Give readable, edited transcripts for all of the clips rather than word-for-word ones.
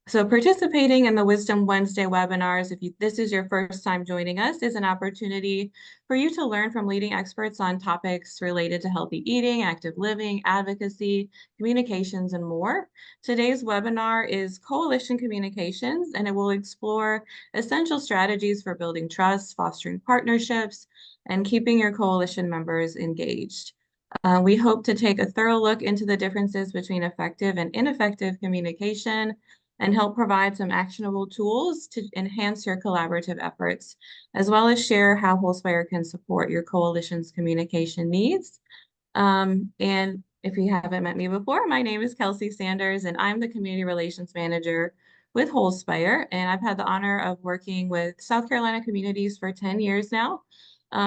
So participating in the Wisdom Wednesday webinars, if this is your first time joining us, is an opportunity for you to learn from leading experts on topics related to healthy eating, active living, advocacy, communications, and more. Today's webinar is Coalition Communications, and it will explore essential strategies for building trust, fostering partnerships, and keeping your coalition members engaged. We hope to take a thorough look into the differences between effective and ineffective communication and help provide some actionable tools to enhance your collaborative efforts, as well as share how Wholespire can support your coalition's communication needs. And if you haven't met me before, my name is Kelsey Sanders, and I'm the Community Relations Manager with Wholespire. And I've had the honor of working with South Carolina communities for 10 years now.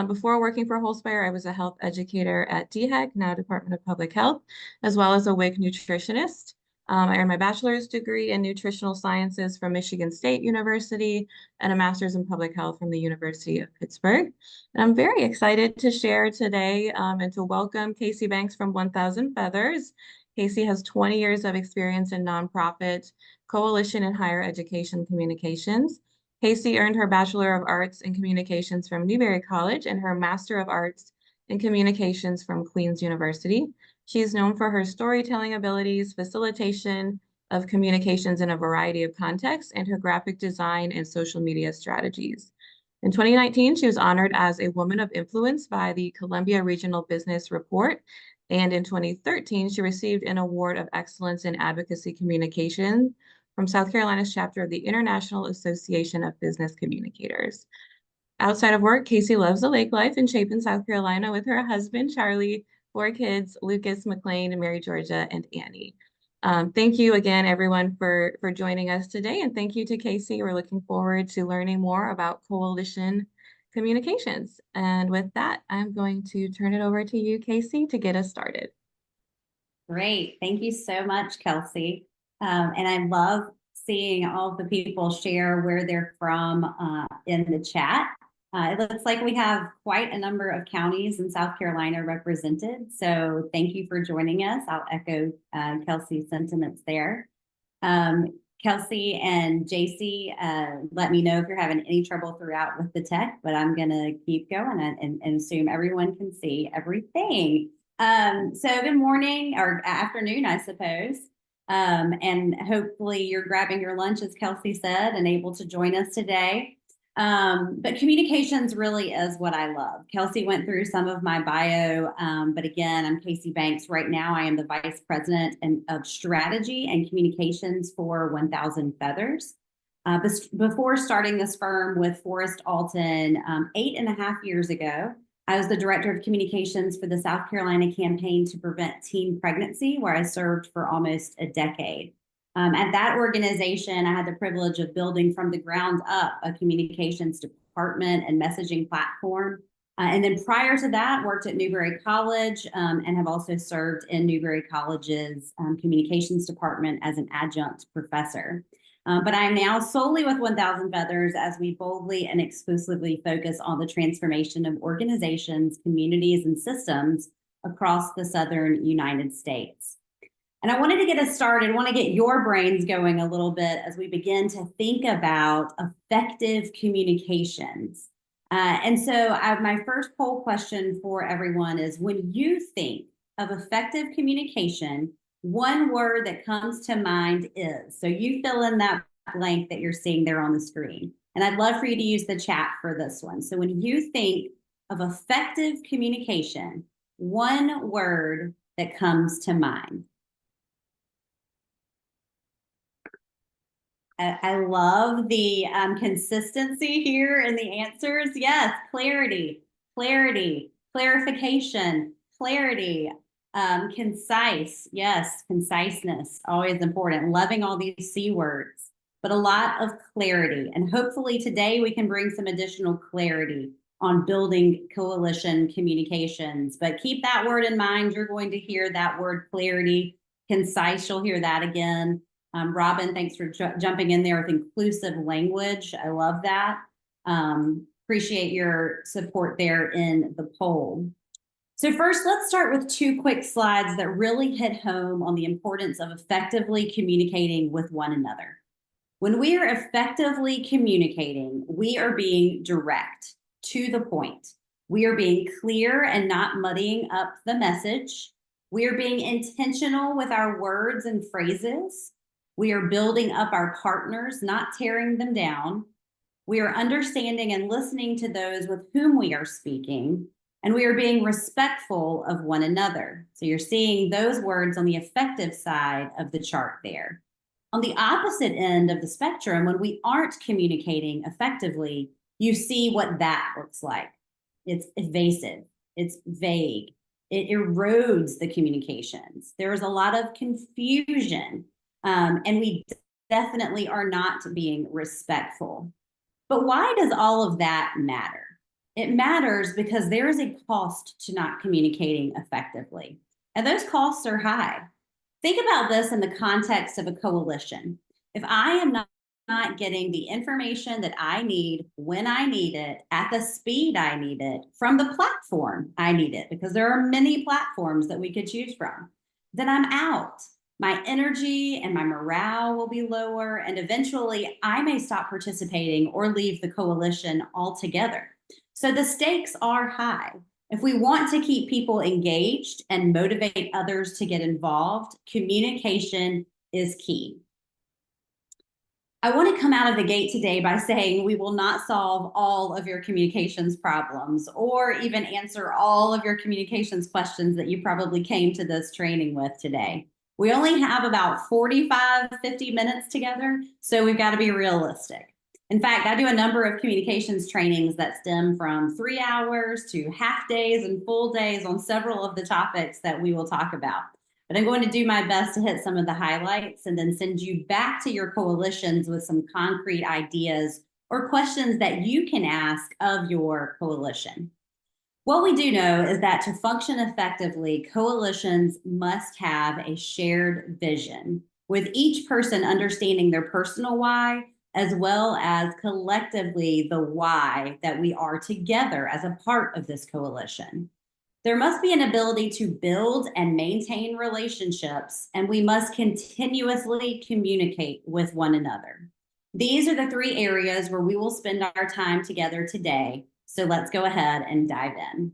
Before working for Wholespire, I was a health educator at DHEC, now Department of Public Health, as well as a WIC nutritionist. I earned my bachelor's degree in nutritional sciences from Michigan State University and a master's in public health from the University of Pittsburgh. And I'm very excited to share today and to welcome Cayci Banks from 1000 Feathers. Cayci has 20 years of experience in nonprofit, coalition, and higher education communications. Cayci earned her Bachelor of Arts in Communications from Newberry College and her Master of Arts in Communications from Queen's University. She is known for her storytelling abilities, facilitation of communications in a variety of contexts, and her graphic design and social media strategies. In 2019, she was honored as a Woman of Influence by the Columbia Regional Business Report. And in 2013, she received an Award of Excellence in Advocacy Communication from South Carolina's chapter of the International Association of Business Communicators. Outside of work, Cayci loves the lake life in Chapin, South Carolina with her husband, Charlie, 4 kids, Lucas, McLean, Mary Georgia, and Annie. Thank you again, everyone, for joining us today. And thank you to Cayci. We're looking forward to learning more about coalition communications. And with that, I'm going to turn it over to you, Cayci, to get us started. Great. Thank you so much, Kelsey. And I love seeing all of the people share where they're from in the chat. It looks like we have quite a number of counties in South Carolina represented. So thank you for joining us. I'll echo Kelsey's sentiments there. Kelsey and JC, let me know if you're having any trouble throughout with the tech, but I'm going to keep going and assume everyone can see everything. So good morning or afternoon, I suppose. And hopefully you're grabbing your lunch, as Kelsey said, and able to join us today. But communications really is what I love. Kelsey went through some of my bio, but again, I'm Cayci Banks. Right now, I am the Vice President of Strategy and Communications for 1000 Feathers. Before starting this firm with Forrest Alton 8.5 years ago, I was the Director of Communications for the South Carolina Campaign to Prevent Teen Pregnancy, where I served for almost a decade. At that organization, I had the privilege of building from the ground up a communications department and messaging platform. And then prior to that, worked at Newberry College and have also served in Newberry College's communications department as an adjunct professor. But I am now solely with 1000 Feathers as we boldly and exclusively focus on the transformation of organizations, communities, and systems across the Southern United States. And I wanted to get us started, I want to get your brains going a little bit as we begin to think about effective communications. And so my first poll question for everyone is, when you think of effective communication, one word that comes to mind is, so you fill in that blank that you're seeing there on the screen. And I'd love for you to use the chat for this one. So when you think of effective communication, one word that comes to mind. I love the consistency here in the answers. Yes, clarity, clarity, clarification, clarity, concise. Yes, conciseness, always important. Loving all these C words, but a lot of clarity. And hopefully today we can bring some additional clarity on building coalition communications. But keep that word in mind. You're going to hear that word clarity, concise. You'll hear that again. Robin, thanks for jumping in there with inclusive language. I love that. Appreciate your support there in the poll. So first, let's start with 2 quick slides that really hit home on the importance of effectively communicating with one another. When we are effectively communicating, we are being direct, to the point. We are being clear and not muddying up the message. We are being intentional with our words and phrases. We are building up our partners, not tearing them down. We are understanding and listening to those with whom we are speaking, and we are being respectful of one another. So you're seeing those words on the effective side of the chart there. On the opposite end of the spectrum, when we aren't communicating effectively, you see what that looks like. It's evasive, it's vague, it erodes the communications. There's a lot of confusion, and we definitely are not being respectful. But why does all of that matter? It matters because there is a cost to not communicating effectively, and those costs are high. Think about this in the context of a coalition. If I am not getting the information that I need when I need it, at the speed I need it, from the platform I need it, because there are many platforms that we could choose from, then I'm out. My energy and my morale will be lower, and eventually I may stop participating or leave the coalition altogether. So the stakes are high. If we want to keep people engaged and motivate others to get involved, communication is key. I want to come out of the gate today by saying we will not solve all of your communications problems or even answer all of your communications questions that you probably came to this training with today. We only have about 45, 50 minutes together, so we've got to be realistic. In fact, I do a number of communications trainings that stem from 3 hours to half days and full days on several of the topics that we will talk about. But I'm going to do my best to hit some of the highlights and then send you back to your coalitions with some concrete ideas or questions that you can ask of your coalition. What we do know is that to function effectively, coalitions must have a shared vision, with each person understanding their personal why, as well as collectively the why that we are together as a part of this coalition. There must be an ability to build and maintain relationships, and we must continuously communicate with one another. These are the 3 areas where we will spend our time together today. So let's go ahead and dive in.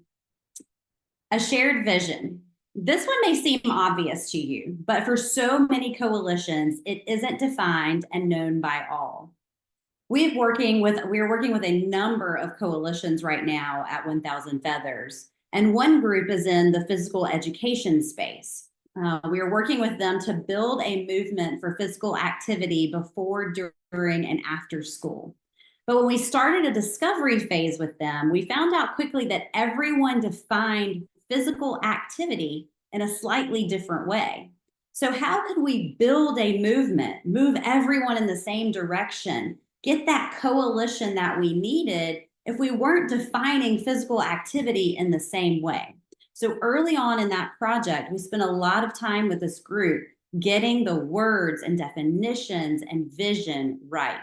A shared vision. This one may seem obvious to you, but for so many coalitions, it isn't defined and known by all. We're working with a number of coalitions right now at 1000 Feathers. And one group is in the physical education space. We are working with them to build a movement for physical activity before, during, and after school. But when we started a discovery phase with them, we found out quickly that everyone defined physical activity in a slightly different way. So how could we build a movement, move everyone in the same direction, get that coalition that we needed if we weren't defining physical activity in the same way? So early on in that project, we spent a lot of time with this group getting the words and definitions and vision right.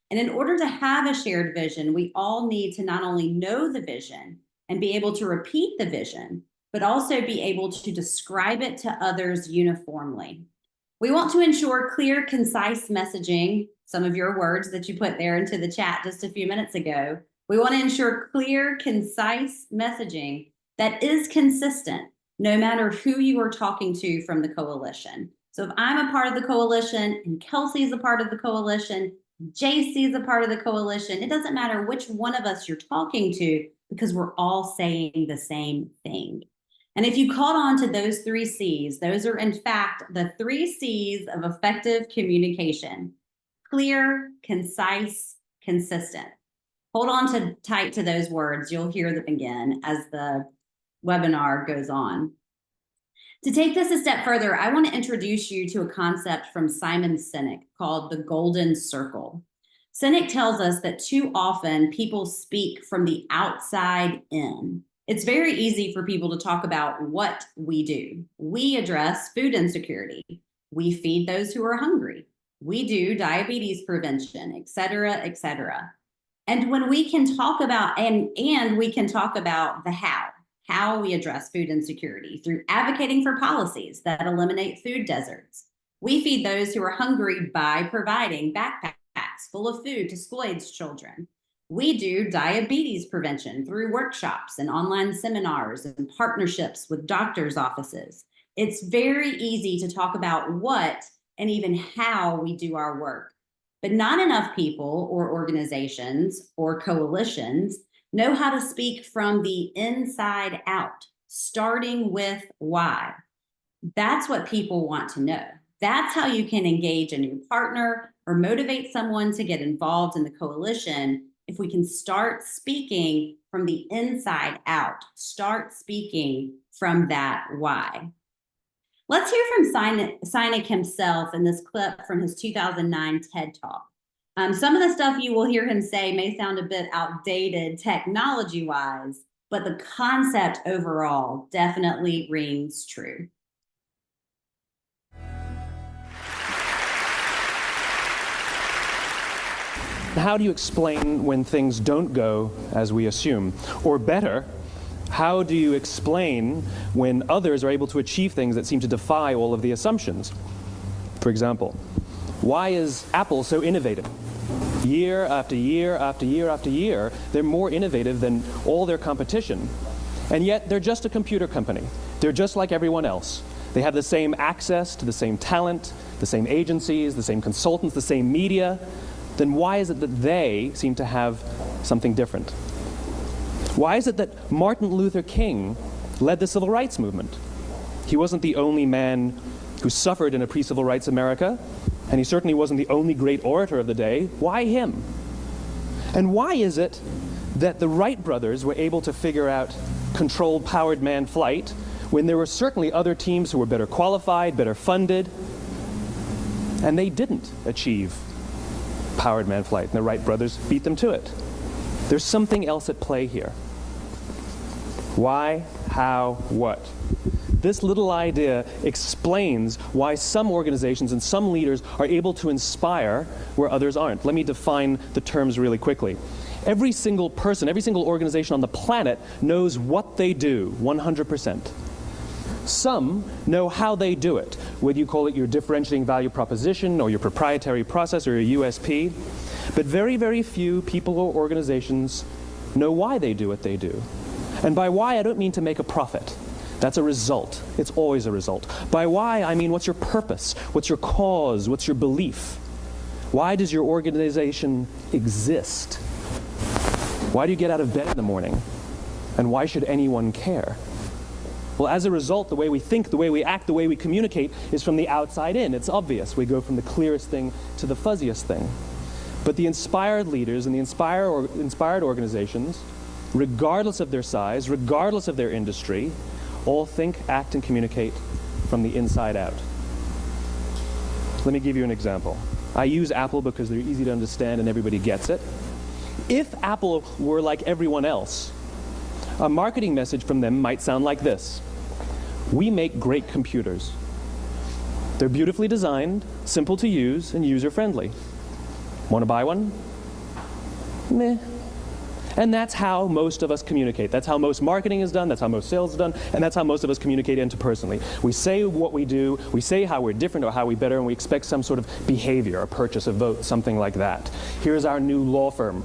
And in order to have a shared vision, we all need to not only know the vision and be able to repeat the vision, but also be able to describe it to others uniformly. We want to ensure clear, concise messaging, some of your words that you put there into the chat just a few minutes ago. We want to ensure clear, concise messaging that is consistent, no matter who you are talking to from the coalition. So if I'm a part of the coalition and Kelsey is a part of the coalition, JC is a part of the coalition, it doesn't matter which one of us you're talking to because we're all saying the same thing. And if you caught on to those 3 C's, those are in fact the 3 C's of effective communication: clear, concise, consistent. Hold on tight to those words. You'll hear them again as the webinar goes on. To take this a step further, I want to introduce you to a concept from Simon Sinek called the golden circle. Sinek tells us that too often people speak from the outside in. It's very easy for people to talk about what we do. We address food insecurity. We feed those who are hungry. We do diabetes prevention, et cetera, et cetera. And when we can talk about, and we can talk about the how we address food insecurity through advocating for policies that eliminate food deserts. We feed those who are hungry by providing backpacks backpacks full of food to school-age children. We do diabetes prevention through workshops and online seminars and partnerships with doctors' offices. It's very easy to talk about what and even how we do our work, but not enough people or organizations or coalitions know how to speak from the inside out, starting with why. That's what people want to know. That's how you can engage a new partner or motivate someone to get involved in the coalition. If we can start speaking from the inside out, start speaking from that why. Let's hear from Sinek himself in this clip from his 2009 TED Talk. Some of the stuff you will hear him say may sound a bit outdated technology-wise, but the concept overall definitely rings true. How do you explain when things don't go as we assume? Or better, how do you explain when others are able to achieve things that seem to defy all of the assumptions? For example, why is Apple so innovative? Year after year after year after year, they're more innovative than all their competition. And yet they're just a computer company. They're just like everyone else. They have the same access to the same talent, the same agencies, the same consultants, the same media. Then why is it that they seem to have something different? Why is it that Martin Luther King led the civil rights movement? He wasn't the only man who suffered in a pre-civil rights America, and he certainly wasn't the only great orator of the day. Why him? And why is it that the Wright brothers were able to figure out controlled powered manned flight when there were certainly other teams who were better qualified, better funded, and they didn't achieve powered manned flight, and the Wright brothers beat them to it? There's something else at play here. Why, how, what? This little idea explains why some organizations and some leaders are able to inspire where others aren't. Let me define the terms really quickly. Every single person, every single organization on the planet knows what they do 100%. Some know how they do it, whether you call it your differentiating value proposition or your proprietary process or your USP. But very, very few people or organizations know why they do what they do. And by why, I don't mean to make a profit. That's a result. It's always a result. By why, I mean what's your purpose? What's your cause? What's your belief? Why does your organization exist? Why do you get out of bed in the morning? And why should anyone care? Well, as a result, the way we think, the way we act, the way we communicate is from the outside in. It's obvious. We go from the clearest thing to the fuzziest thing. But the inspired leaders and the inspired organizations, regardless of their size, regardless of their industry, all think, act, and communicate from the inside out. Let me give you an example. I use Apple because they're easy to understand and everybody gets it. If Apple were like everyone else, a marketing message from them might sound like this. We make great computers. They're beautifully designed, simple to use, and user-friendly. Want to buy one? Meh. And that's how most of us communicate. That's how most marketing is done, that's how most sales is done, and that's how most of us communicate interpersonally. We say what we do, we say how we're different or how we're better, and we expect some sort of behavior, a purchase, a vote, something like that. Here's our new law firm.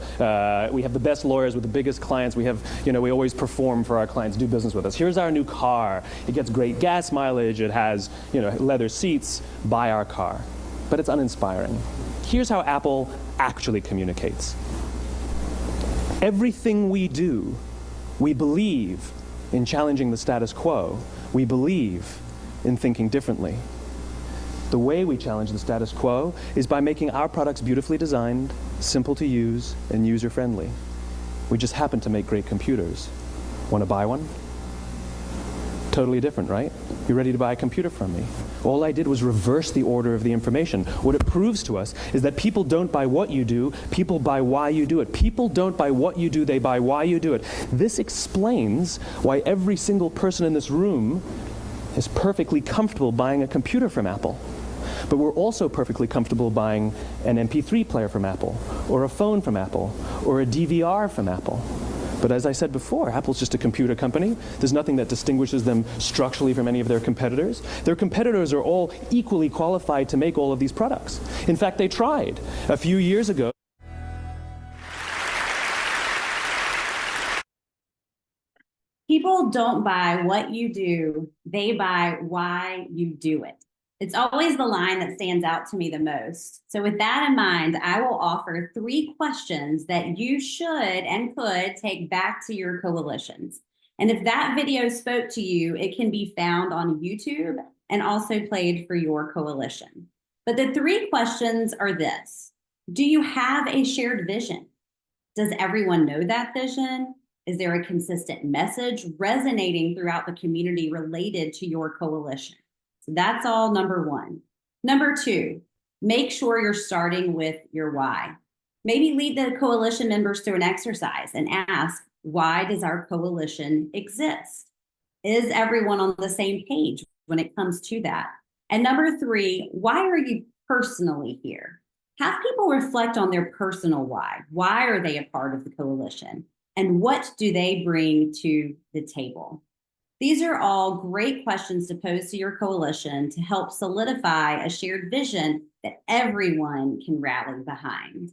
We have the best lawyers with the biggest clients. We have, we always perform for our clients, do business with us. Here's our new car. It gets great gas mileage. It has, leather seats. Buy our car. But it's uninspiring. Here's how Apple actually communicates. Everything we do, we believe in challenging the status quo. We believe in thinking differently. The way we challenge the status quo is by making our products beautifully designed, simple to use, and user-friendly. We just happen to make great computers. Want to buy one? Totally different, right? You ready to buy a computer from me? All I did was reverse the order of the information. What it proves to us is that people don't buy what you do, people buy why you do it. People don't buy what you do, they buy why you do it. This explains why every single person in this room is perfectly comfortable buying a computer from Apple. But we're also perfectly comfortable buying an MP3 player from Apple, or a phone from Apple, or a DVR from Apple. But as I said before, Apple's just a computer company. There's nothing that distinguishes them structurally from any of their competitors. Their competitors are all equally qualified to make all of these products. In fact, they tried a few years ago. People don't buy what you do, they buy why you do it. It's always the line that stands out to me the most. So with that in mind, I will offer 3 questions that you should and could take back to your coalitions. And if that video spoke to you, it can be found on YouTube and also played for your coalition. But the 3 questions are this: do you have a shared vision? Does everyone know that vision? Is there a consistent message resonating throughout the community related to your coalition? So that's all number 1. Number 2, make sure you're starting with your why. Maybe lead the coalition members through an exercise and ask, why does our coalition exist? Is everyone on the same page when it comes to that? And number 3, why are you personally here? Have people reflect on their personal why. Why are they a part of the coalition? And what do they bring to the table? These are all great questions to pose to your coalition to help solidify a shared vision that everyone can rally behind.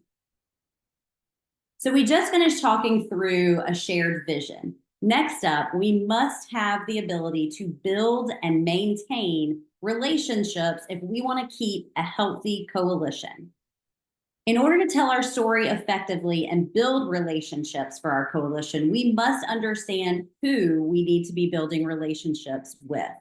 So we just finished talking through a shared vision. Next up, we must have the ability to build and maintain relationships if we want to keep a healthy coalition. In order to tell our story effectively and build relationships for our coalition, we must understand who we need to be building relationships with.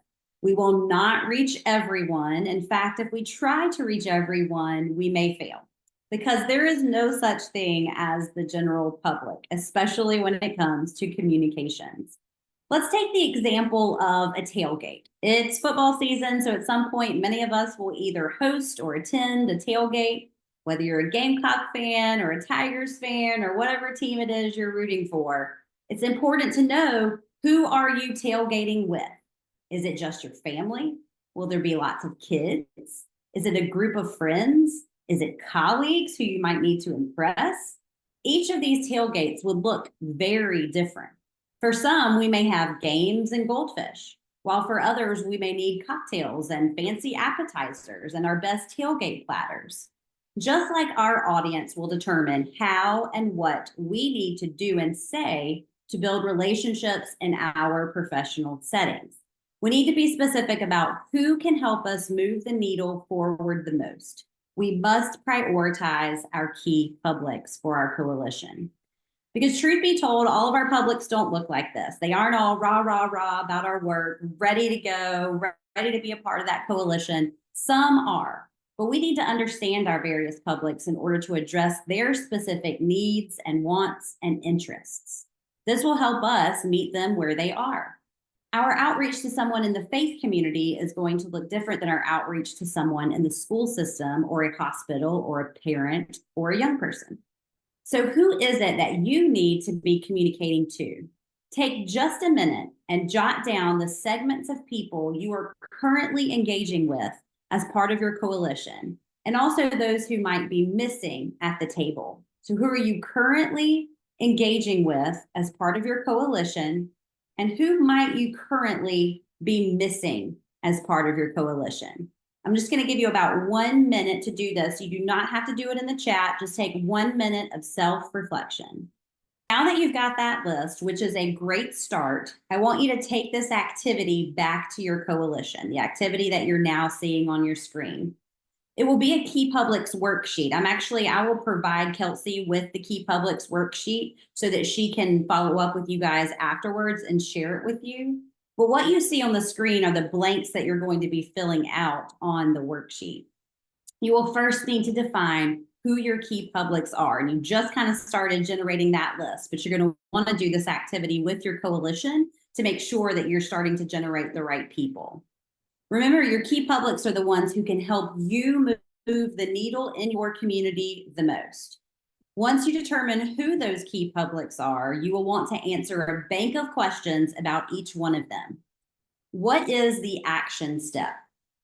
We will not reach everyone. In fact, if we try to reach everyone, we may fail, because there is no such thing as the general public, especially when it comes to communications. Let's take the example of a tailgate. It's football season, so at some point, many of us will either host or attend a tailgate. Whether you're a Gamecock fan or a Tigers fan or whatever team it is you're rooting for, it's important to know, who are you tailgating with? Is it just your family? Will there be lots of kids? Is it a group of friends? Is it colleagues who you might need to impress? Each of these tailgates would look very different. For some, we may have games and goldfish, while for others, we may need cocktails and fancy appetizers and our best tailgate platters. Just like our audience will determine how and what we need to do and say to build relationships in our professional settings. We need to be specific about who can help us move the needle forward the most. We must prioritize our key publics for our coalition. Because truth be told, all of our publics don't look like this. They aren't all rah, rah, rah about our work, ready to go, ready to be a part of that coalition. Some are. But we need to understand our various publics in order to address their specific needs and wants and interests. This will help us meet them where they are. Our outreach to someone in the faith community is going to look different than our outreach to someone in the school system or a hospital or a parent or a young person. So who is it that you need to be communicating to? Take just a minute and jot down the segments of people you are currently engaging with as part of your coalition, and also those who might be missing at the table. So who are you currently engaging with as part of your coalition, and who might you currently be missing as part of your coalition? I'm just going to give you about 1 minute to do this. You do not have to do it in the chat. Just take 1 minute of self-reflection. Now that you've got that list, which is a great start, I want you to take this activity back to your coalition, the activity that you're now seeing on your screen. It will be a Key Publics worksheet. I will provide Kelsey with the Key Publics worksheet so that she can follow up with you guys afterwards and share it with you. But what you see on the screen are the blanks that you're going to be filling out on the worksheet. You will first need to define who your key publics are. And you just kind of started generating that list, but you're going to want to do this activity with your coalition to make sure that you're starting to generate the right people. Remember, your key publics are the ones who can help you move the needle in your community the most. Once you determine who those key publics are, you will want to answer a bank of questions about each one of them. What is the action step?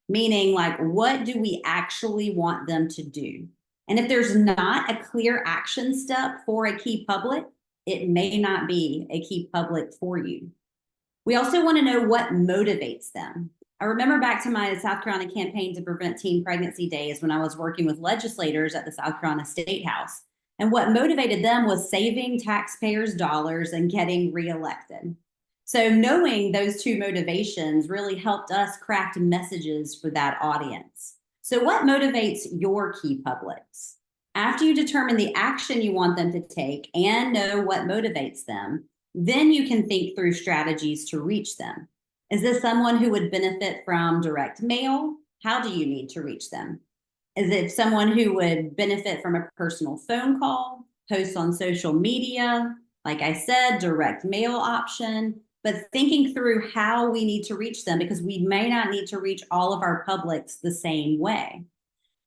Meaning, like, what do we actually want them to do? And if there's not a clear action step for a key public, it may not be a key public for you. We also want to know what motivates them. I remember back to my South Carolina campaign to prevent teen pregnancy days when I was working with legislators at the South Carolina State House. And what motivated them was saving taxpayers' dollars and getting reelected. So knowing those two motivations really helped us craft messages for that audience. So what motivates your key publics? After you determine the action you want them to take and know what motivates them, then you can think through strategies to reach them. Is this someone who would benefit from direct mail? How do you need to reach them? Is it someone who would benefit from a personal phone call, posts on social media? Like I said, direct mail option, but thinking through how we need to reach them, because we may not need to reach all of our publics the same way.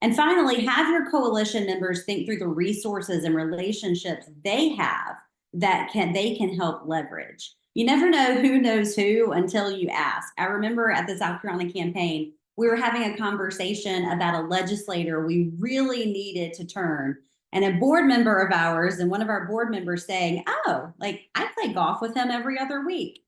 And finally, have your coalition members think through the resources and relationships they have that they can help leverage. You never know who knows who until you ask. I remember at the South Carolina campaign, we were having a conversation about a legislator we really needed to turn. And a board member of ours and one of our board members saying, oh, like I play golf with him every other week.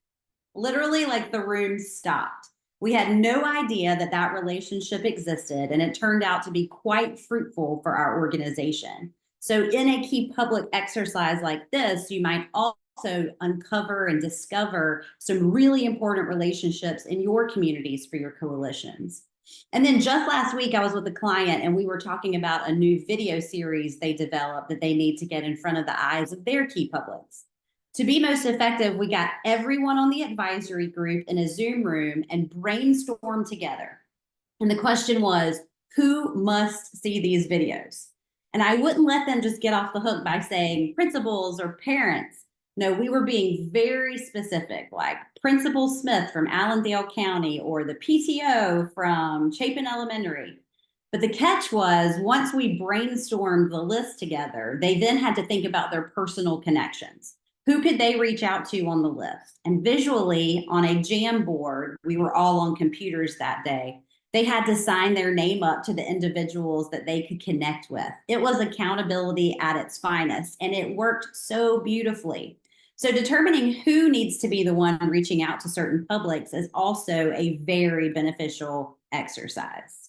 Literally, like the room stopped. We had no idea that that relationship existed, and it turned out to be quite fruitful for our organization. So in a key public exercise like this, you might also uncover and discover some really important relationships in your communities for your coalitions. And then just last week, I was with a client and we were talking about a new video series they developed that they need to get in front of the eyes of their key publics. To be most effective, we got everyone on the advisory group in a Zoom room and brainstormed together. And the question was, who must see these videos? And I wouldn't let them just get off the hook by saying principals or parents. No, we were being very specific, like Principal Smith from Allendale County or the PTO from Chapin Elementary. But the catch was, once we brainstormed the list together, they then had to think about their personal connections. Who could they reach out to on the list? And visually on a Jam board, we were all on computers that day. They had to sign their name up to the individuals that they could connect with. It was accountability at its finest, and it worked so beautifully. So determining who needs to be the one reaching out to certain publics is also a very beneficial exercise.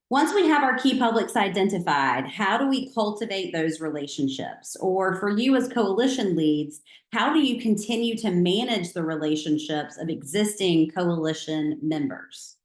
Once we have our key publics identified, how do we cultivate those relationships? Or for you as coalition leads, how do you continue to manage the relationships of existing coalition members?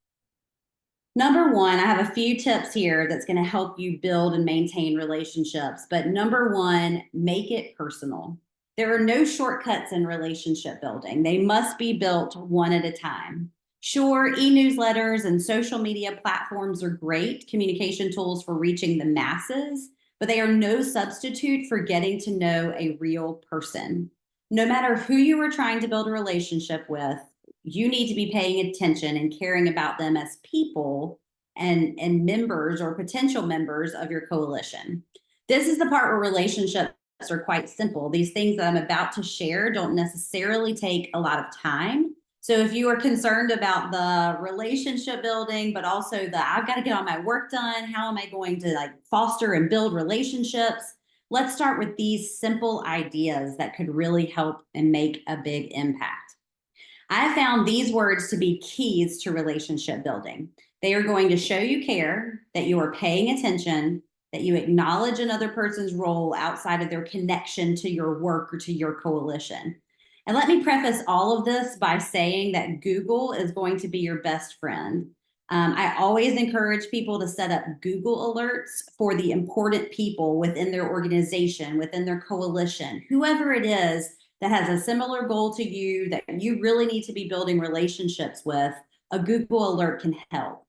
Number one, I have a few tips here that's going to help you build and maintain relationships. But number one, make it personal. There are no shortcuts in relationship building. They must be built one at a time. Sure, e-newsletters and social media platforms are great communication tools for reaching the masses, but they are no substitute for getting to know a real person. No matter who you are trying to build a relationship with, you need to be paying attention and caring about them as people and members or potential members of your coalition. This is the part where relationships are quite simple. These things that I'm about to share don't necessarily take a lot of time. So if you are concerned about the relationship building, but also I've got to get all my work done, how am I going to foster and build relationships? Let's start with these simple ideas that could really help and make a big impact. I found these words to be keys to relationship building. They are going to show you care, that you are paying attention, that you acknowledge another person's role outside of their connection to your work or to your coalition. And let me preface all of this by saying that Google is going to be your best friend. I always encourage people to set up Google alerts for the important people within their organization, within their coalition, whoever it is that has a similar goal to you, that you really need to be building relationships with. A Google alert can help.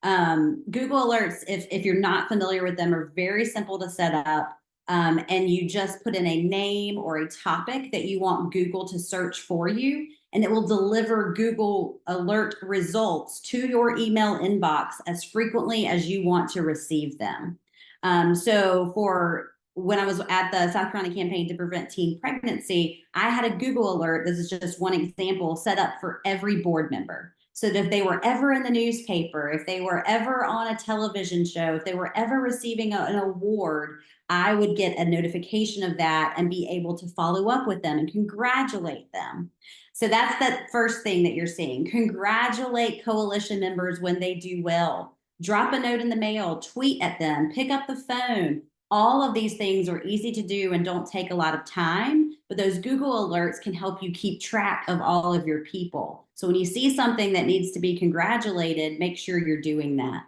Google alerts, if you're not familiar with them, are very simple to set up. And you just put in a name or a topic that you want Google to search for you, and it will deliver Google alert results to your email inbox as frequently as you want to receive them. So for when I was at the South Carolina campaign to prevent teen pregnancy, I had a Google alert. This is just one example set up for every board member. So that if they were ever in the newspaper, if they were ever on a television show, if they were ever receiving an award, I would get a notification of that and be able to follow up with them and congratulate them. So that's the first thing that you're seeing. Congratulate coalition members when they do well. Drop a note in the mail, tweet at them, pick up the phone. All of these things are easy to do and don't take a lot of time, but those Google alerts can help you keep track of all of your people. So when you see something that needs to be congratulated, make sure you're doing that.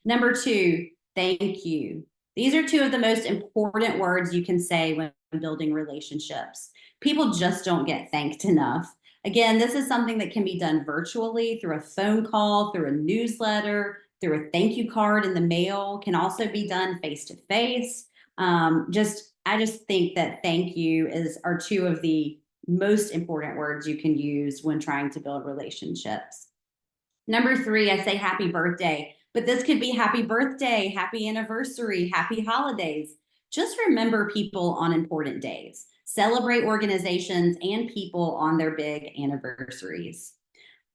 Number 2, thank you. These are 2 of the most important words you can say when building relationships. People just don't get thanked enough. Again, this is something that can be done virtually through a phone call, through a newsletter, through a thank you card in the mail, can also be done face-to-face. I just think that thank you are 2 of the most important words you can use when trying to build relationships. Number 3, I say happy birthday, but this could be happy birthday, happy anniversary, happy holidays. Just remember people on important days. Celebrate organizations and people on their big anniversaries.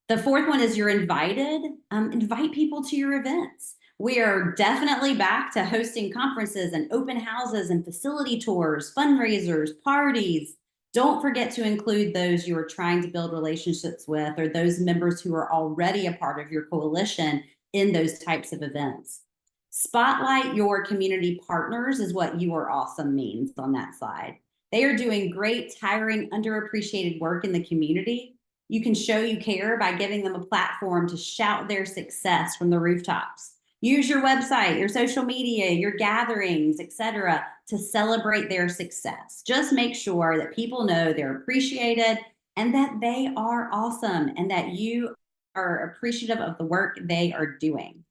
The 4th one is you're invited. Invite people to your events. We are definitely back to hosting conferences and open houses and facility tours, fundraisers, parties. Don't forget to include those you are trying to build relationships with or those members who are already a part of your coalition in those types of events. Spotlight your community partners is what You Are Awesome means on that slide. They are doing great, tiring, underappreciated work in the community. You can show you care by giving them a platform to shout their success from the rooftops. Use your website, your social media, your gatherings, etc., to celebrate their success. Just make sure that people know they're appreciated and that they are awesome and that you are appreciative of the work they are doing.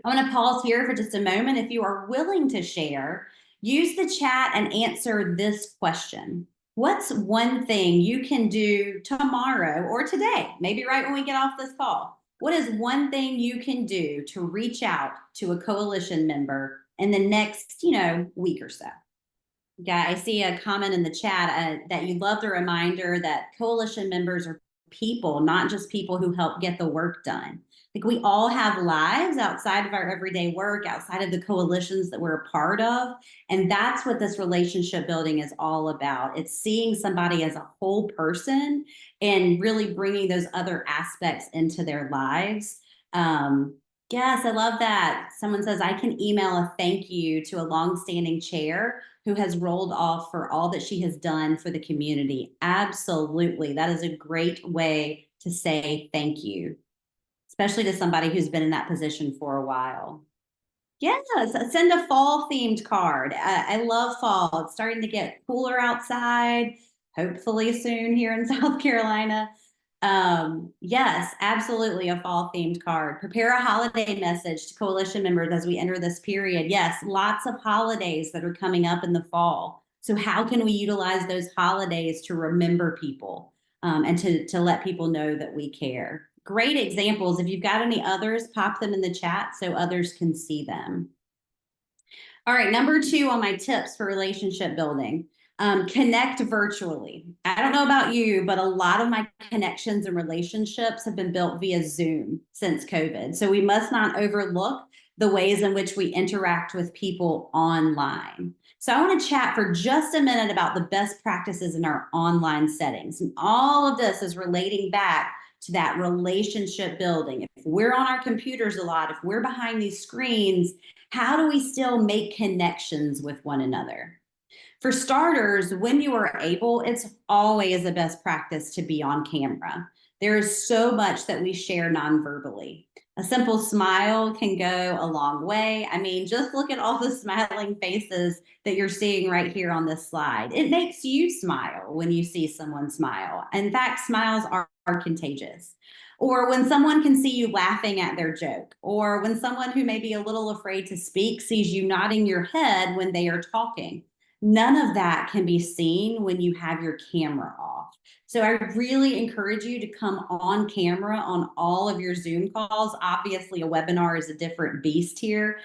I want to pause here for just a moment. If you are willing to share, use the chat and answer this question. What's one thing you can do tomorrow or today, maybe right when we get off this call? What is one thing you can do to reach out to a coalition member in the next, week or so? Yeah, I see a comment in the chat that you love the reminder that coalition members are people, not just people who help get the work done. Like we all have lives outside of our everyday work, outside of the coalitions that we're a part of. And that's what this relationship building is all about. It's seeing somebody as a whole person and really bringing those other aspects into their lives. Yes, I love that. Someone says, I can email a thank you to a longstanding chair who has rolled off for all that she has done for the community. Absolutely. That is a great way to say thank you, especially to somebody who's been in that position for a while. Yes, send a fall themed card. I love fall. It's starting to get cooler outside, hopefully soon here in South Carolina. Yes, absolutely a fall themed card. Prepare a holiday message to coalition members as we enter this period. Yes, lots of holidays that are coming up in the fall. So how can we utilize those holidays to remember people and to let people know that we care? Great examples. If you've got any others, pop them in the chat so others can see them. All right, number 2 on my tips for relationship building. Connect virtually. I don't know about you, but a lot of my connections and relationships have been built via Zoom since COVID. So we must not overlook the ways in which we interact with people online. So I want to chat for just a minute about the best practices in our online settings. And all of this is relating back to that relationship building. If we're on our computers a lot, if we're behind these screens, how do we still make connections with one another? For starters, when you are able, it's always the best practice to be on camera. There is so much that we share non-verbally. A simple smile can go a long way. I mean, just look at all the smiling faces that you're seeing right here on this slide. It makes you smile when you see someone smile. In fact, smiles are contagious. Or when someone can see you laughing at their joke, or when someone who may be a little afraid to speak sees you nodding your head when they are talking. None of that can be seen when you have your camera off. So I really encourage you to come on camera on all of your Zoom calls. Obviously, a webinar is a different beast here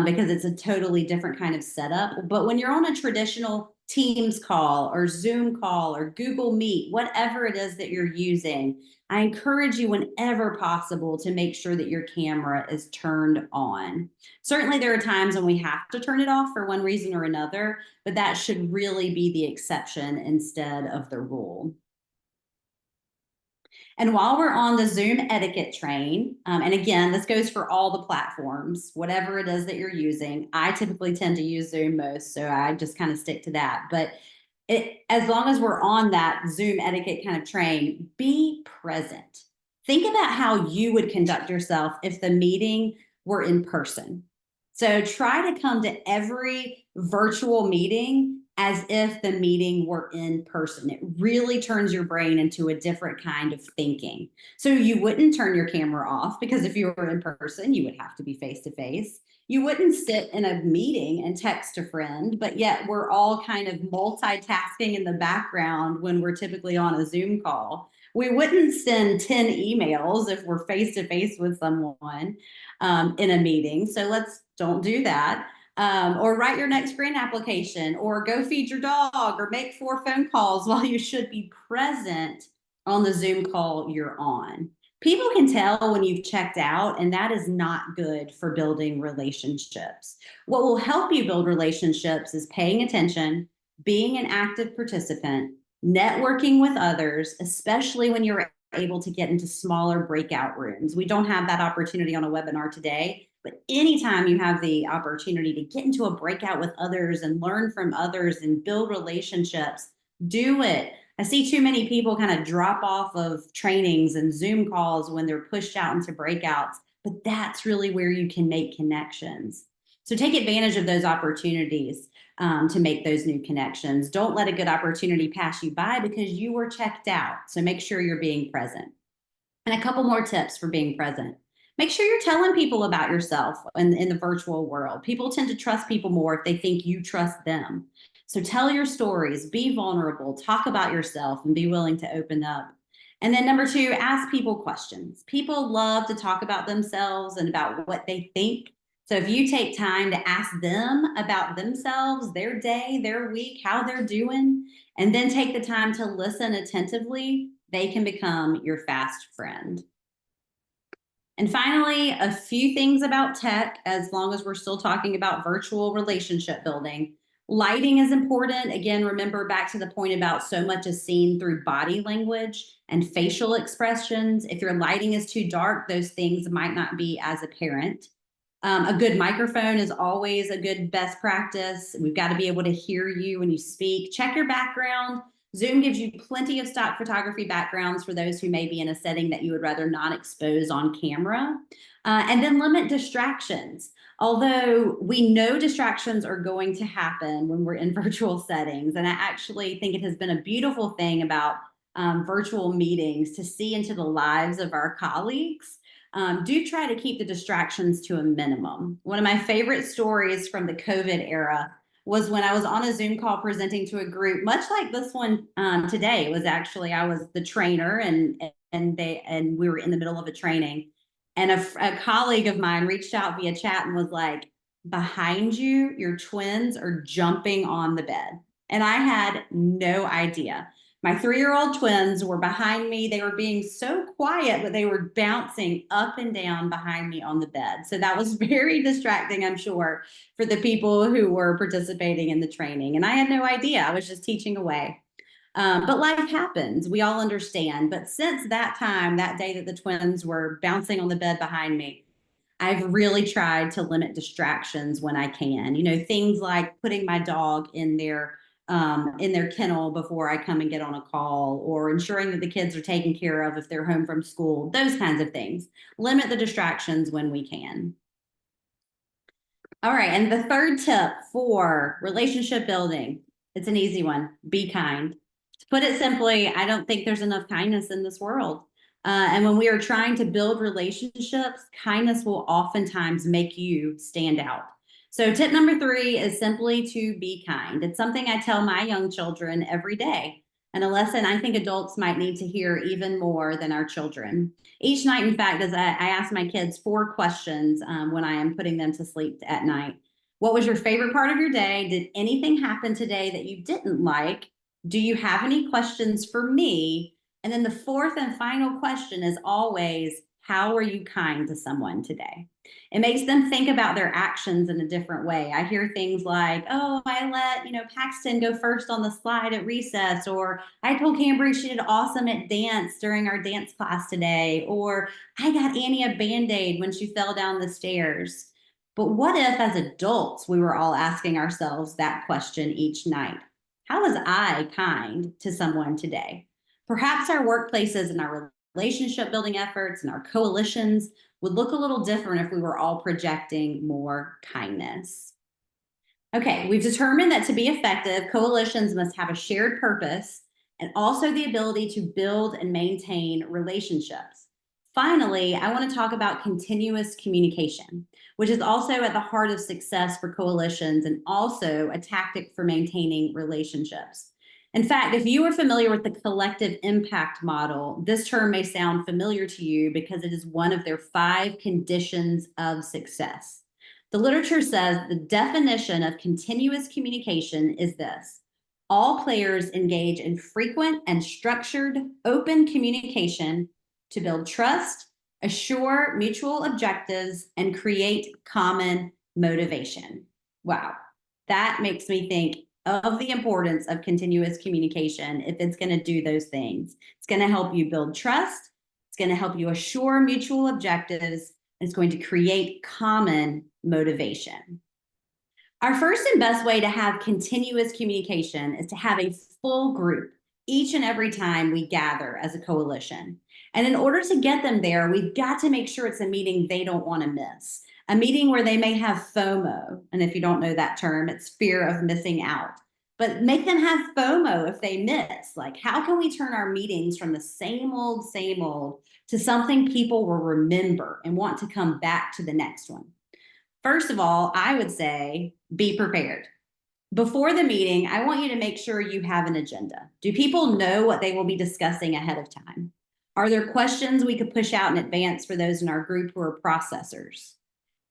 because it's a totally different kind of setup. But when you're on a traditional Teams call or Zoom call or Google Meet, whatever it is that you're using, I encourage you whenever possible to make sure that your camera is turned on. Certainly there are times when we have to turn it off for one reason or another, but that should really be the exception instead of the rule. And while we're on the Zoom etiquette train, and again, this goes for all the platforms, whatever it is that you're using. I typically tend to use Zoom most, so I just kind of stick to that. But as long as we're on that Zoom etiquette kind of train, be present. Think about how you would conduct yourself if the meeting were in person. So try to come to every virtual meeting as if the meeting were in person. It really turns your brain into a different kind of thinking. So you wouldn't turn your camera off, because if you were in person, you would have to be face to face. You wouldn't sit in a meeting and text a friend, but yet we're all kind of multitasking in the background when we're typically on a Zoom call. We wouldn't send 10 emails if we're face to face with someone in a meeting. So don't do that. Or write your next grant application, or go feed your dog, or make 4 phone calls while you should be present on the Zoom call you're on. People can tell when you've checked out, and that is not good for building relationships. What will help you build relationships is paying attention, being an active participant, networking with others, especially when you're able to get into smaller breakout rooms. We don't have that opportunity on a webinar today, but anytime you have the opportunity to get into a breakout with others and learn from others and build relationships, do it. I see too many people kind of drop off of trainings and Zoom calls when they're pushed out into breakouts, but that's really where you can make connections. So take advantage of those opportunities to make those new connections. Don't let a good opportunity pass you by because you were checked out. So make sure you're being present. And a couple more tips for being present. Make sure you're telling people about yourself in the virtual world. People tend to trust people more if they think you trust them. So tell your stories, be vulnerable, talk about yourself, and be willing to open up. And then number 2, ask people questions. People love to talk about themselves and about what they think. So if you take time to ask them about themselves, their day, their week, how they're doing, and then take the time to listen attentively, they can become your fast friend. And finally, a few things about tech, as long as we're still talking about virtual relationship building. Lighting is important. Again, remember back to the point about so much is seen through body language and facial expressions. If your lighting is too dark, those things might not be as apparent. A good microphone is always a good best practice. We've got to be able to hear you when you speak. Check your background. Zoom gives you plenty of stock photography backgrounds for those who may be in a setting that you would rather not expose on camera. And then limit distractions. Although we know distractions are going to happen when we're in virtual settings. And I actually think it has been a beautiful thing about virtual meetings to see into the lives of our colleagues. Do try to keep the distractions to a minimum. One of my favorite stories from the COVID era was when I was on a Zoom call presenting to a group, much like this one today. It was actually, I was the trainer and we were in the middle of a training. And a colleague of mine reached out via chat and was like, behind you, your twins are jumping on the bed. And I had no idea. My 3-year-old twins were behind me. They were being so quiet, but they were bouncing up and down behind me on the bed. So that was very distracting, I'm sure, for the people who were participating in the training. And I had no idea. I was just teaching away. But life happens. We all understand. But since that time, that day that the twins were bouncing on the bed behind me, I've really tried to limit distractions when I can. You know, things like putting my dog in their kennel before I come and get on a call, or ensuring that the kids are taken care of if they're home from school, those kinds of things. Limit the distractions when we can. All right, and the third tip for relationship building, it's an easy one, be kind. To put it simply, I don't think there's enough kindness in this world. And when we are trying to build relationships, kindness will oftentimes make you stand out. So tip number 3 is simply to be kind. It's something I tell my young children every day, and a lesson I think adults might need to hear even more than our children. Each night, in fact, as I ask my kids 4 questions when I am putting them to sleep at night. What was your favorite part of your day? Did anything happen today that you didn't like? Do you have any questions for me? And then the fourth and final question is always, how are you kind to someone today? It makes them think about their actions in a different way. I hear things like, oh, I let, Paxton go first on the slide at recess, or I told Cambry she did awesome at dance during our dance class today, or I got Annie a Band-Aid when she fell down the stairs. But what if as adults, we were all asking ourselves that question each night? How was I kind to someone today? Perhaps our workplaces and our relationship building efforts and our coalitions would look a little different if we were all projecting more kindness. Okay, we've determined that to be effective, coalitions must have a shared purpose and also the ability to build and maintain relationships. Finally, I want to talk about continuous communication, which is also at the heart of success for coalitions and also a tactic for maintaining relationships. In fact, if you are familiar with the collective impact model, this term may sound familiar to you because it is one of their 5 conditions of success. The literature says the definition of continuous communication is this: all players engage in frequent and structured open communication to build trust, assure mutual objectives, and create common motivation. Wow, that makes me think of the importance of continuous communication if it's going to do those things. It's going to help you build trust. It's going to help you assure mutual objectives. And it's going to create common motivation. Our first and best way to have continuous communication is to have a full group each and every time we gather as a coalition. And in order to get them there, we've got to make sure it's a meeting they don't want to miss. A meeting where they may have FOMO. And if you don't know that term, it's fear of missing out. But make them have FOMO if they miss. Like, how can we turn our meetings from the same old to something people will remember and want to come back to the next one? First of all, I would say be prepared. Before the meeting, I want you to make sure you have an agenda. Do people know what they will be discussing ahead of time? Are there questions we could push out in advance for those in our group who are processors?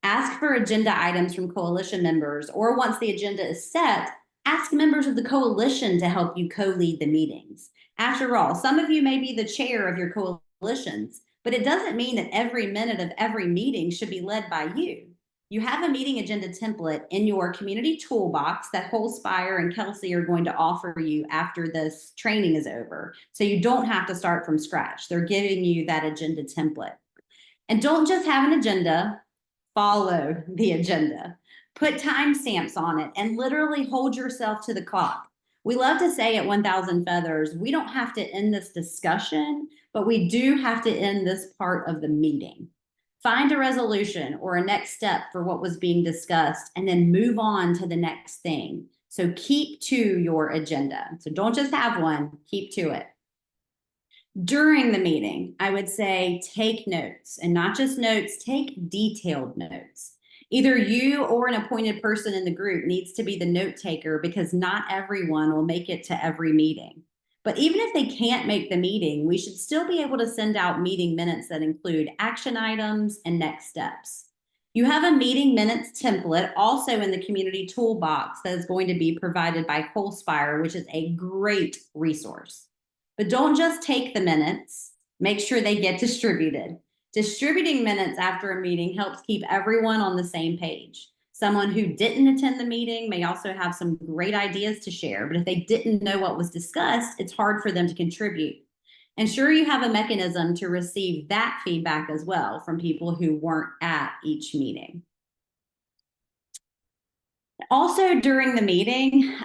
Ask for agenda items from coalition members, or once the agenda is set, ask members of the coalition to help you co-lead the meetings. After all, some of you may be the chair of your coalitions, but it doesn't mean that every minute of every meeting should be led by you. You have a meeting agenda template in your community toolbox that Wholespire and Kelsey are going to offer you after this training is over. So you don't have to start from scratch. They're giving you that agenda template. And don't just have an agenda, follow the agenda. Put timestamps on it and literally hold yourself to the clock. We love to say at 1000 Feathers, we don't have to end this discussion, but we do have to end this part of the meeting. Find a resolution or a next step for what was being discussed and then move on to the next thing. So keep to your agenda. So don't just have one, keep to it. During the meeting, I would say take notes, and not just notes, take detailed notes. Either you or an appointed person in the group needs to be the note taker because not everyone will make it to every meeting. But even if they can't make the meeting, we should still be able to send out meeting minutes that include action items and next steps. You have a meeting minutes template also in the community toolbox that is going to be provided by Wholespire, which is a great resource. But don't just take the minutes, make sure they get distributed. Distributing minutes after a meeting helps keep everyone on the same page. Someone who didn't attend the meeting may also have some great ideas to share, but if they didn't know what was discussed, it's hard for them to contribute. Ensure you have a mechanism to receive that feedback as well from people who weren't at each meeting. Also, during the meeting,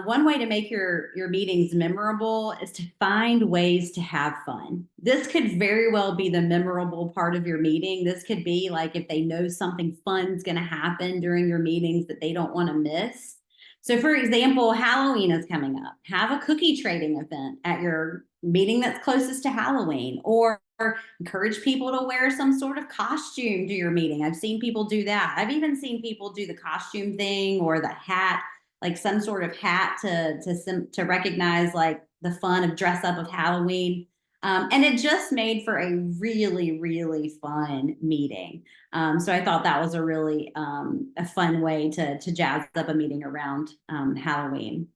one way to make your meetings memorable is to find ways to have fun. This could very well be the memorable part of your meeting. This could be like if they know something fun is going to happen during your meetings that they don't want to miss. So, for example, Halloween is coming up. Have a cookie trading event at your meeting that's closest to Halloween, or encourage people to wear some sort of costume to your meeting. I've seen people do that. I've even seen people do the costume thing or the hat, like some sort of hat to recognize like the fun of dress up of Halloween. And it just made for a really, really fun meeting. So I thought that was a really a fun way to jazz up a meeting around Halloween.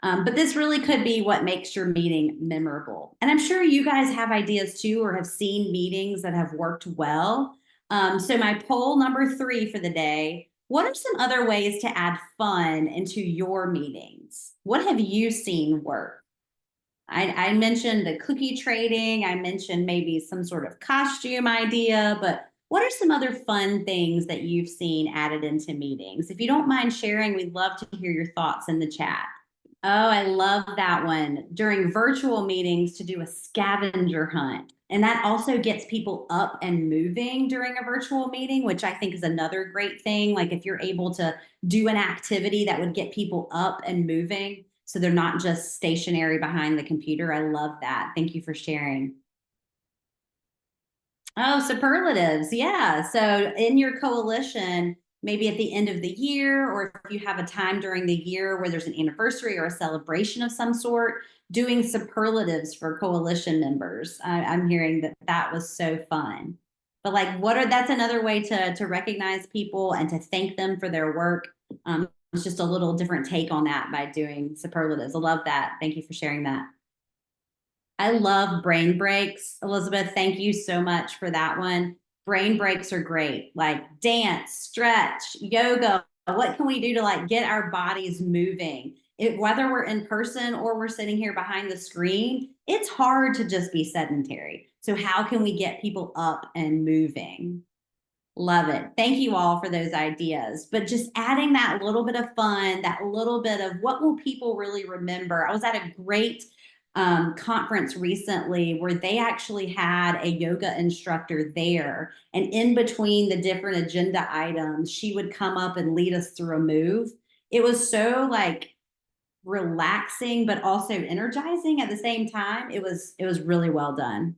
But this really could be what makes your meeting memorable. And I'm sure you guys have ideas too, or have seen meetings that have worked well. So my poll number 3 for the day, what are some other ways to add fun into your meetings? What have you seen work? I mentioned the cookie trading. I mentioned maybe some sort of costume idea, but what are some other fun things that you've seen added into meetings? If you don't mind sharing, we'd love to hear your thoughts in the chat. Oh, I love that one. During virtual meetings to do a scavenger hunt. And that also gets people up and moving during a virtual meeting, which I think is another great thing. Like if you're able to do an activity that would get people up and moving, so they're not just stationary behind the computer. I love that. Thank you for sharing. Oh, superlatives. Yeah. So in your coalition, maybe at the end of the year, or if you have a time during the year where there's an anniversary or a celebration of some sort, doing superlatives for coalition members. I'm hearing that that was so fun. But like, that's another way to recognize people and to thank them for their work. It's just a little different take on that by doing superlatives. I love that. Thank you for sharing that. I love brain breaks. Elizabeth, thank you so much for that one. Brain breaks are great, like dance, stretch, yoga. What can we do to like get our bodies moving? Whether we're in person or we're sitting here behind the screen, it's hard to just be sedentary. So how can we get people up and moving? Love it. Thank you all for those ideas. But just adding that little bit of fun, that little bit of what will people really remember. I was at a great conference recently where they actually had a yoga instructor there. And in between the different agenda items, she would come up and lead us through a move. It was so like relaxing, but also energizing at the same time. It was really well done.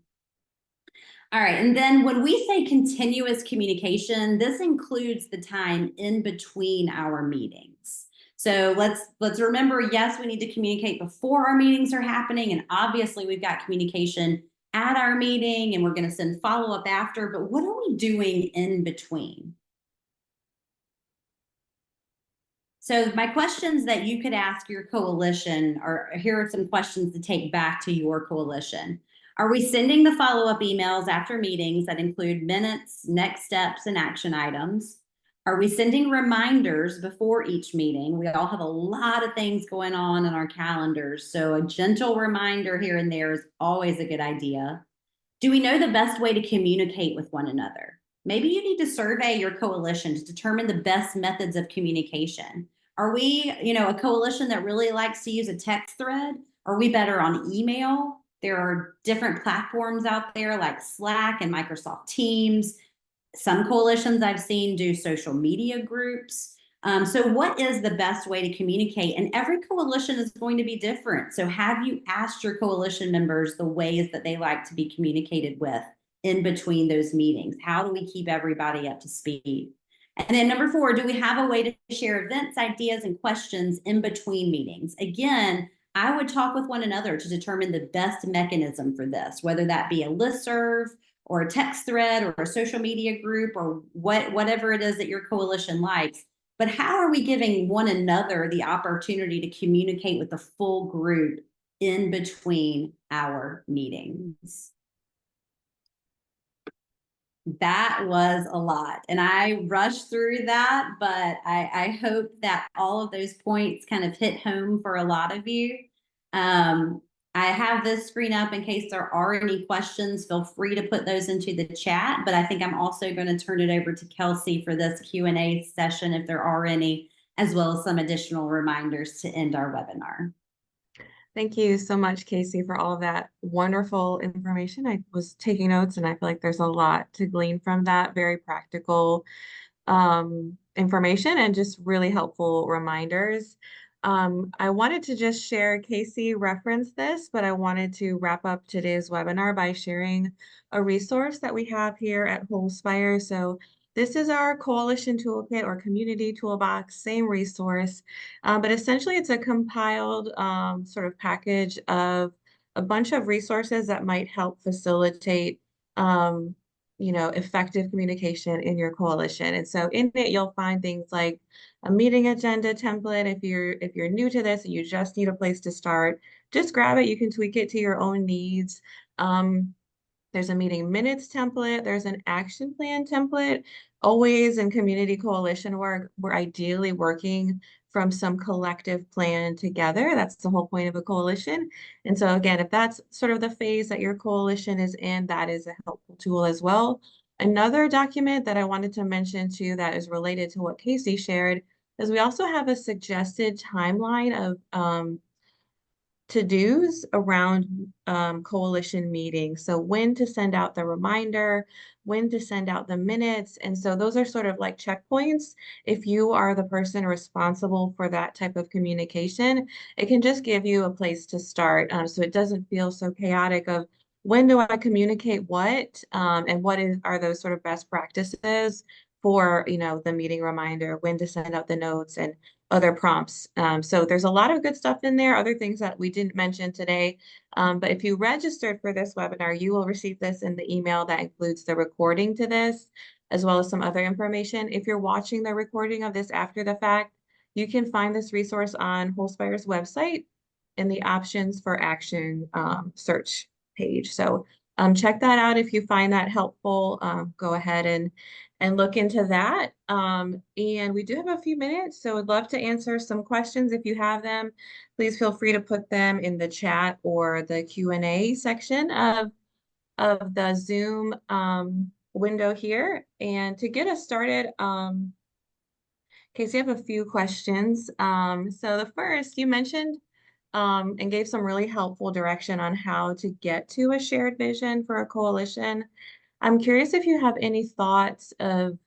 All right, and then when we say continuous communication, this includes the time in between our meetings. So let's remember, yes, we need to communicate before our meetings are happening, and obviously we've got communication at our meeting, and we're going to send follow-up after, but what are we doing in between? So my questions that you could ask your coalition are, here are some questions to take back to your coalition. Are we sending the follow-up emails after meetings that include minutes, next steps, and action items? Are we sending reminders before each meeting? We all have a lot of things going on in our calendars, so a gentle reminder here and there is always a good idea. Do we know the best way to communicate with one another? Maybe you need to survey your coalition to determine the best methods of communication. Are we, a coalition that really likes to use a text thread? Are we better on email? There are different platforms out there like Slack and Microsoft Teams. Some coalitions I've seen do social media groups. So what is the best way to communicate? And every coalition is going to be different. So have you asked your coalition members the ways that they like to be communicated with in between those meetings? How do we keep everybody up to speed? And then number 4, do we have a way to share events, ideas, and questions in between meetings? Again, I would talk with one another to determine the best mechanism for this, whether that be a listserv or a text thread or a social media group or whatever it is that your coalition likes. But how are we giving one another the opportunity to communicate with the full group in between our meetings? That was a lot. And I rushed through that, but I hope that all of those points kind of hit home for a lot of you. I have this screen up in case there are any questions. Feel free to put those into the chat, but I think I'm also going to turn it over to Kelsey for this Q&A session if there are any, as well as some additional reminders to end our webinar. Thank you so much, Cayci, for all of that wonderful information. I was taking notes and I feel like there's a lot to glean from that. Very practical information and just really helpful reminders. I wanted to just share, Cayci referenced this, but I wanted to wrap up today's webinar by sharing a resource that we have here at Wholespire. So this is our coalition toolkit or community toolbox, same resource, but essentially it's a compiled sort of package of a bunch of resources that might help facilitate, effective communication in your coalition. And so in it, you'll find things like a meeting agenda template. If you're new to this and you just need a place to start, just grab it. You can tweak it to your own needs. There's a meeting minutes template. There's an action plan template. Always in community coalition work, we're ideally working from some collective plan together. That's the whole point of a coalition. And so again, if that's sort of the phase that your coalition is in, that is a helpful tool as well. Another document that I wanted to mention too that is related to what Cayci shared is we also have a suggested timeline of to-dos around coalition meetings. So when to send out the reminder, when to send out the minutes. And so those are sort of like checkpoints. If you are the person responsible for that type of communication, it can just give you a place to start. So it doesn't feel so chaotic of when do I communicate what, and are those sort of best practices for, the meeting reminder, when to send out the notes and other prompts. So there's a lot of good stuff in there, other things that we didn't mention today. But if you registered for this webinar, you will receive this in the email that includes the recording to this, as well as some other information. If you're watching the recording of this after the fact, you can find this resource on Wholespire's website in the options for action search page. So check that out if you find that helpful. Go ahead and look into that. And we do have a few minutes, so I'd love to answer some questions if you have them. Please feel free to put them in the chat or the Q&A section of the Zoom window here. And to get us started, Cayci, I have a few questions. So the first, you mentioned and gave some really helpful direction on how to get to a shared vision for a coalition. I'm curious if you have any thoughts of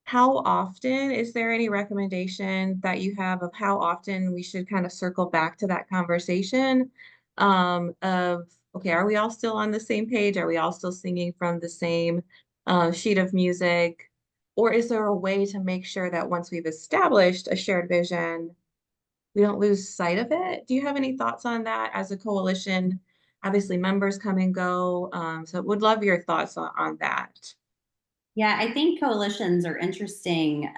how often, is there any recommendation that you have of how often we should kind of circle back to that conversation of, okay, are we all still on the same page? Are we all still singing from the same sheet of music? Or is there a way to make sure that once we've established a shared vision, we don't lose sight of it? Do you have any thoughts on that as a coalition? Obviously, members come and go. So would love your thoughts on that. Yeah, I think coalitions are interesting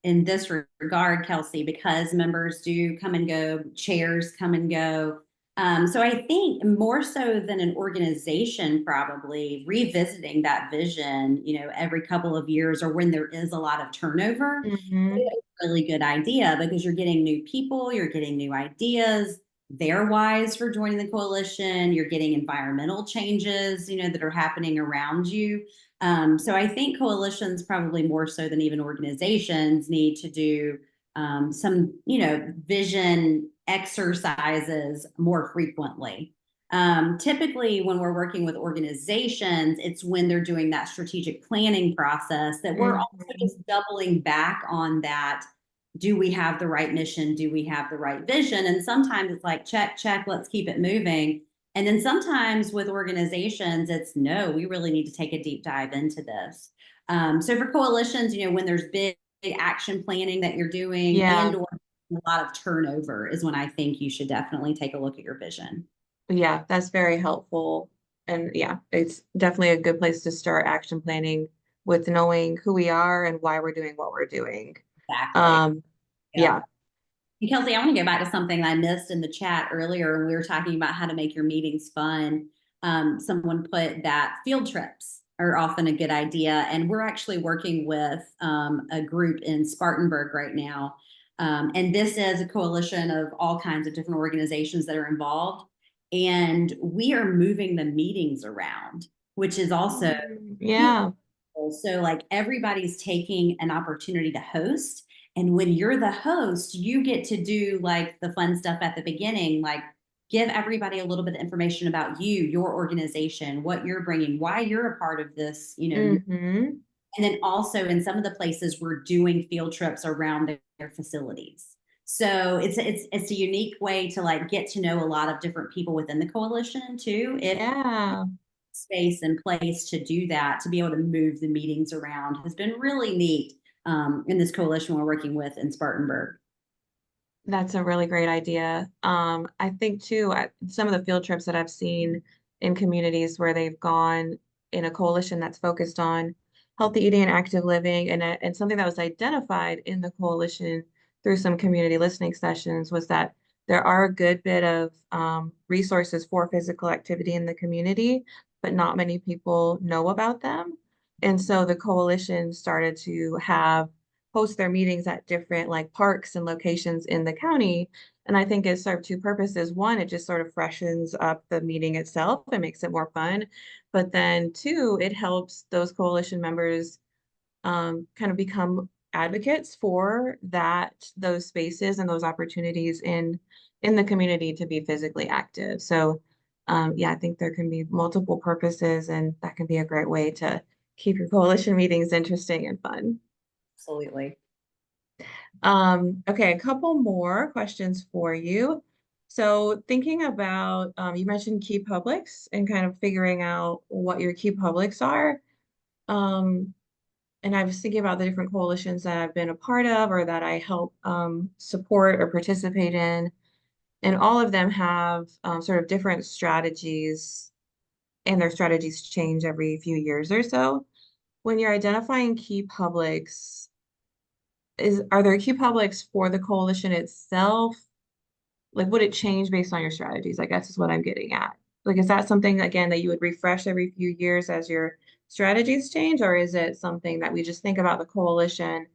in this regard, Kelsey, because members do come and go, chairs come and go. So I think more so than an organization, probably revisiting that vision, every couple of years or when there is a lot of turnover, Mm-hmm. it's a really good idea because you're getting new people, you're getting new ideas. They're wise for joining the coalition. You're getting environmental changes, that are happening around you. So I think coalitions, probably more so than even organizations, need to do some, vision exercises more frequently. Typically, when we're working with organizations, it's when they're doing that strategic planning process that we're also just doubling back on that. Do we have the right mission? Do we have the right vision? And sometimes it's like, check, check, let's keep it moving. And then sometimes with organizations, it's no, we really need to take a deep dive into this. So for coalitions, when there's big action planning that you're doing and or a lot of turnover is when I think you should definitely take a look at your vision. Yeah, that's very helpful. And yeah, it's definitely a good place to start action planning with knowing who we are and why we're doing what we're doing. Exactly. Yeah. And Kelsey, I want to go back to something I missed in the chat earlier when we were talking about how to make your meetings fun. Someone put that field trips are often a good idea. And we're actually working with a group in Spartanburg right now. And this is a coalition of all kinds of different organizations that are involved. And we are moving the meetings around, which is also Yeah. so like everybody's taking an opportunity to host. And when you're the host, you get to do like the fun stuff at the beginning, like give everybody a little bit of information about you, your organization, what you're bringing, why you're a part of this, Mm-hmm. And then also in some of the places we're doing field trips around their facilities. So it's a unique way to like get to know a lot of different people within the coalition too. If space and place to do that, to be able to move the meetings around has been really neat in this coalition we're working with in Spartanburg. That's a really great idea. I think too, some of the field trips that I've seen in communities where they've gone in a coalition that's focused on healthy eating and active living, and something that was identified in the coalition through some community listening sessions was that there are a good bit of resources for physical activity in the community, but not many people know about them. And so the coalition started to have host their meetings at different like parks and locations in the county. And I think it served two purposes. One, it just sort of freshens up the meeting itself and makes it more fun. But then two, it helps those coalition members kind of become advocates for those spaces and those opportunities in the community to be physically active. So yeah, I think there can be multiple purposes, and that can be a great way to keep your coalition meetings interesting and fun. Absolutely. Okay, a couple more questions for you. So thinking about, you mentioned key publics and kind of figuring out what your key publics are. Um, and I was thinking about the different coalitions that I've been a part of or that I help support or participate in. And all of them have sort of different strategies, and their strategies change every few years or so. When you're identifying key publics, are there key publics for the coalition itself? Like, would it change based on your strategies? I guess is what I'm getting at. Like, is that something again that you would refresh every few years as your strategies change, or is it something that we just think about the coalition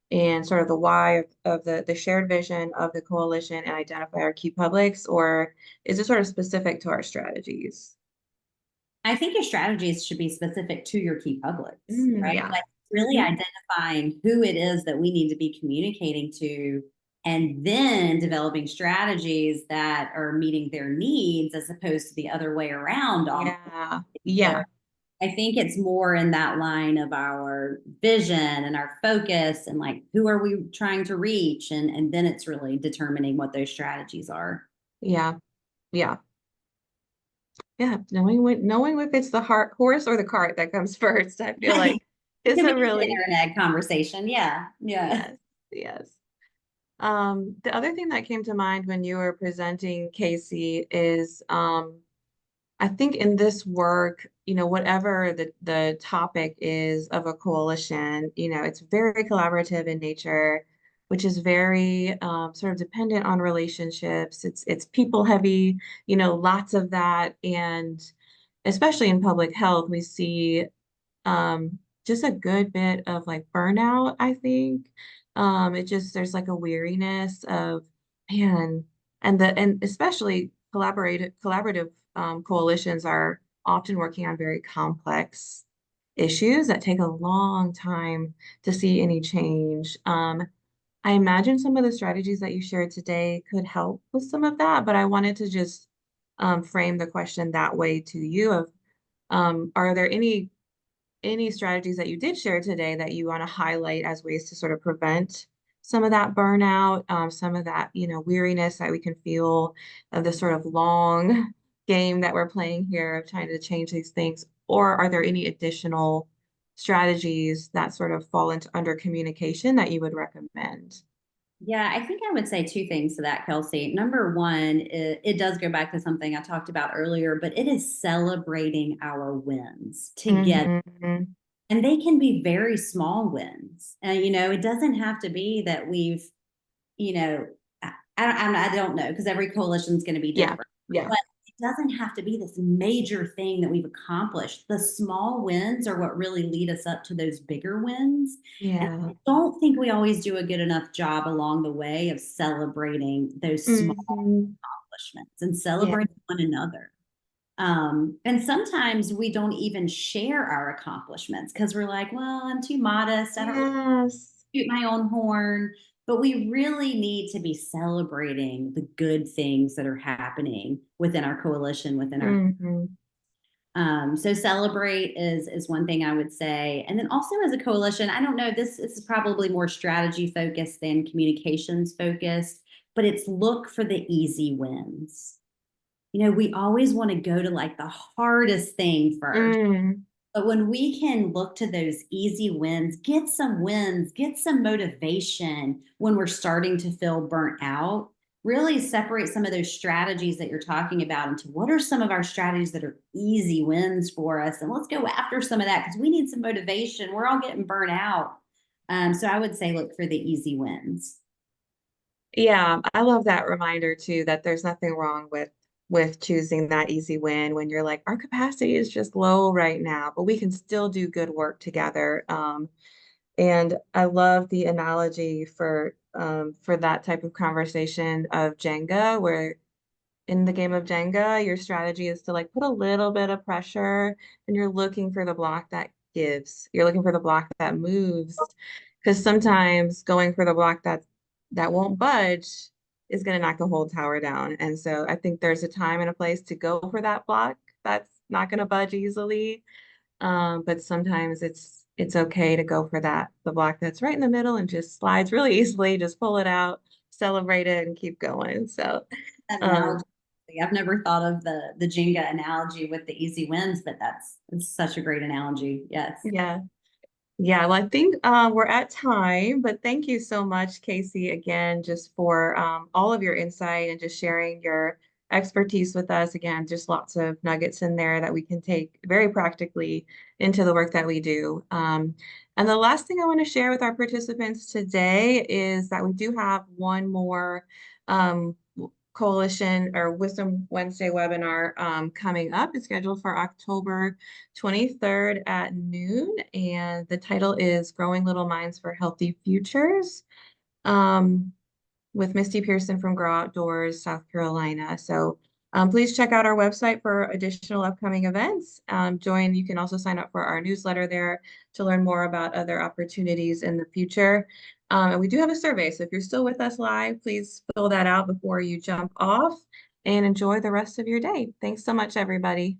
and sort of the why of the shared vision of the coalition and identify our key publics, or is it sort of specific to our strategies? I think your strategies should be specific to your key publics, right? Yeah. Like really identifying who it is that we need to be communicating to, and then developing strategies that are meeting their needs as opposed to the other way around. Yeah. So Yeah. I think it's more in that line of our vision and our focus and like who are we trying to reach, and then it's really determining what those strategies are. Yeah. Yeah. Yeah, knowing if it's the horse or the cart that comes first, I feel like It is can be a an really internet conversation. Yeah. Yeah. yes, yes. The other thing that came to mind when you were presenting, Cayci, is I think in this work, whatever the topic is of a coalition, it's very collaborative in nature, which is very sort of dependent on relationships. It's people heavy, lots of that, and especially in public health, we see just a good bit of like burnout, I think. There's like a weariness of man, and especially collaborative coalitions are often working on very complex issues that take a long time to see any change. I imagine some of the strategies that you shared today could help with some of that, but I wanted to just frame the question that way to you of are there any strategies that you did share today that you want to highlight as ways to sort of prevent some of that burnout, some of that, weariness that we can feel of the sort of long game that we're playing here of trying to change these things? Or are there any additional strategies that sort of fall into under communication that you would recommend? Yeah, I think I would say two things to that, Kelsey. Number one, it does go back to something I talked about earlier, but it is celebrating our wins together. Mhm. And they can be very small wins. It doesn't have to be that we've, you know, I don't know because every coalition is going to be Yeah, different. yeah. But it doesn't have to be this major thing that we've accomplished. The small wins are what really lead us up to those bigger wins. And Yeah. I don't think we always do a good enough job along the way of celebrating those small Hmm. accomplishments and Yeah. celebrating one another. And sometimes we don't even share our accomplishments because we're like, well, I'm too modest. I don't really Yes. toot my own horn. But we really need to be celebrating the good things that are happening within our coalition, within our Hmm. so celebrate is one thing I would say. And then also as a coalition, I don't know, this is probably more strategy focused than communications focused, but it's look for the easy wins. We always want to go to like the hardest thing first. Mm. But when we can look to those easy wins, get some motivation when we're starting to feel burnt out, really separate some of those strategies that you're talking about into what are some of our strategies that are easy wins for us. And let's go after some of that because we need some motivation. We're all getting burnt out. So I would say look for the easy wins. Yeah, I love that reminder too, that there's nothing wrong with choosing that easy win when you're like, our capacity is just low right now, but we can still do good work together. And I love the analogy for that type of conversation of Jenga, where in the game of Jenga, your strategy is to like put a little bit of pressure and you're looking for the block that gives. You're looking for the block that moves. Because sometimes going for the block that won't budge is going to knock the whole tower down. And so I think there's a time and a place to go for that block that's not going to budge easily. But sometimes it's okay to go for the block that's right in the middle and just slides really easily. Just pull it out, celebrate it, and keep going. So That um, analogy, I've never thought of the Jenga analogy with the easy wins, but it's such a great analogy. Yes. yeah. Yeah, well, I think we're at time, but thank you so much, Cayci, again, just for all of your insight and just sharing your expertise with us. Again, just lots of nuggets in there that we can take very practically into the work that we do. And the last thing I want to share with our participants today is that we do have one more um, Coalition or Wisdom Wednesday webinar coming up. It's scheduled for October 23rd at noon, and the title is Growing Little Minds for Healthy Futures with Misty Pearson from Grow Outdoors, South Carolina. So please check out our website for additional upcoming events. You can also sign up for our newsletter there to learn more about other opportunities in the future. And we do have a survey, so if you're still with us live, please fill that out before you jump off and enjoy the rest of your day. Thanks so much, everybody.